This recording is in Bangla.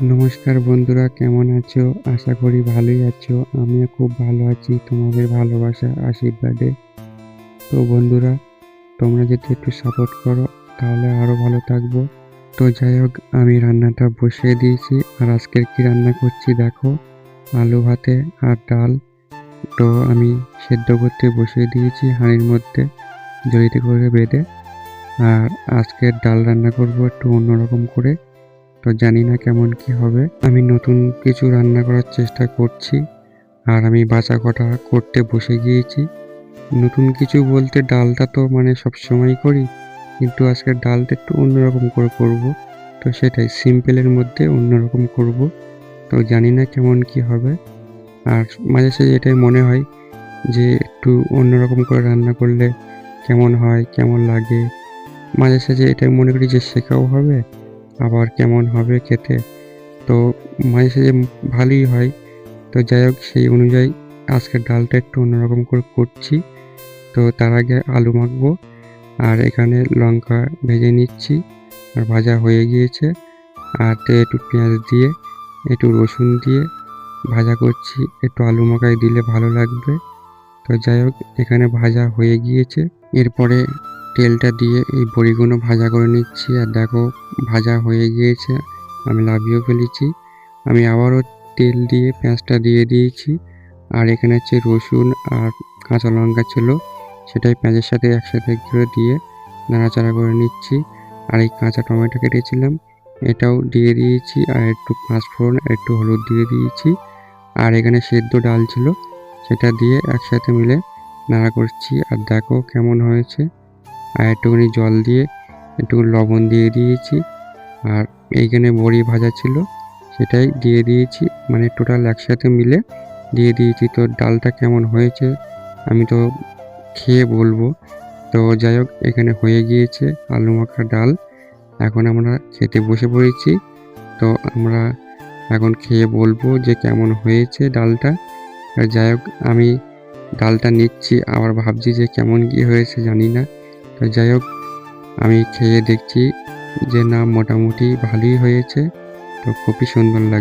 নমস্কার বন্ধুরা, কেমন আছো? আশা করি ভালোই আছো। আমিও খুব ভালো আছি তোমাদের ভালোবাসা আশীর্বাদে। তো বন্ধুরা, তোমরা যদি একটু সাপোর্ট করো তাহলে আরো ভালো থাকবো। তো যাই হোক, আমি রান্নাটা বসিয়ে দিয়েছি। আর আজকের কি রান্না করছি দেখো, আলু ভাতে আর ডাল। তো আমি সেদ্ধ করতে বসিয়ে দিয়েছি হাঁড়ির মধ্যে জড়িতে করে বেঁধে। আর আজকের ডাল রান্না করব একটু অন্যরকম করে। তো জানি না কেমন কি হবে। আমি নতুন কিছু রান্না করার চেষ্টা করছি। আর আমি বাছা কটা করতে বসে গিয়েছি। নতুন কিছু বলতে ডালটা তো মানে সবসময় করি, কিন্তু আজকে ডালটা একটু অন্যরকম করে করব। তো সেটাই সিম্পলের মধ্যে অন্যরকম করব। তো জানি না কেমন কি হবে। আর মাঝে সাঝে এটাই মনে হয় যে একটু অন্যরকম করে রান্না করলে কেমন হয়, কেমন লাগে। মাঝে সাঝে এটাই মনে করি যে শেখাও হবে, আবার কেমন হবে খেতে। তো মাঝে সাঝে ভালোই হয়। তো যাই হোক, সেই অনুযায়ী আজকের ডালটা একটু অন্যরকম করে করছি। তো তার আগে আলু মাখবো। আর এখানে লঙ্কা ভেজে নিচ্ছি, আর ভাজা হয়ে গিয়েছে। আর একটু পেঁয়াজ দিয়ে, একটু রসুন দিয়ে ভাজা করছি। একটু আলু মাখায় দিলে ভালো লাগবে। তো যাই হোক, এখানে ভাজা হয়ে গিয়েছে। এরপরে তেলটা দিয়ে এই বড়িগুলো ভাজা করে নিচ্ছি। আর দেখো, ভাজা হয়ে গিয়েছে, আমি নামিয়েও ফেলেছি। আমি আবারও তেল দিয়ে পেঁয়াজটা দিয়ে দিয়েছি। আর এখানে হচ্ছে রসুন আর কাঁচা লঙ্কা ছিল, সেটাই পেঁয়াজের সাথে একসাথে করে দিয়ে নাড়াচাড়া করে নিচ্ছি। আর এই কাঁচা টমেটো কেটেছিলাম, এটাও দিয়ে দিয়েছি। আর একটু পাঁচফোড়ন, একটু হলুদ দিয়ে দিয়েছি। আর এখানে সেদ্ধ ডাল ছিল, সেটা দিয়ে একসাথে মিলে নাড়া করছি। আর দেখো কেমন হয়েছে। আর একটুখানি জল দিয়ে একটু লবণ দিয়ে দিয়েছি। আর এইখানে বড়ি ভাজা ছিল, সেটাই দিয়ে দিয়েছি। মানে টোটাল একসাথে মিলে দিয়ে দিয়েছি। তো ডালটা কেমন হয়েছে আমি তো খেয়ে বলবো। তো যাই হোক, এখানে হয়ে গিয়েছে আলু মাখা ডাল। এখন আমরা খেতে বসে পড়েছি। তো আমরা এখন খেয়ে বলবো যে কেমন হয়েছে ডালটা। আর যাই হোক, আমি ডালটা নিচ্ছি, আবার ভাবছি যে কেমন কি হয়েছে জানি না। তো যাই হোক, আমি খেয়ে দেখছি যে না, মোটামুটি ভালোই হয়েছে। তো খুবই সুন্দর লাগছে।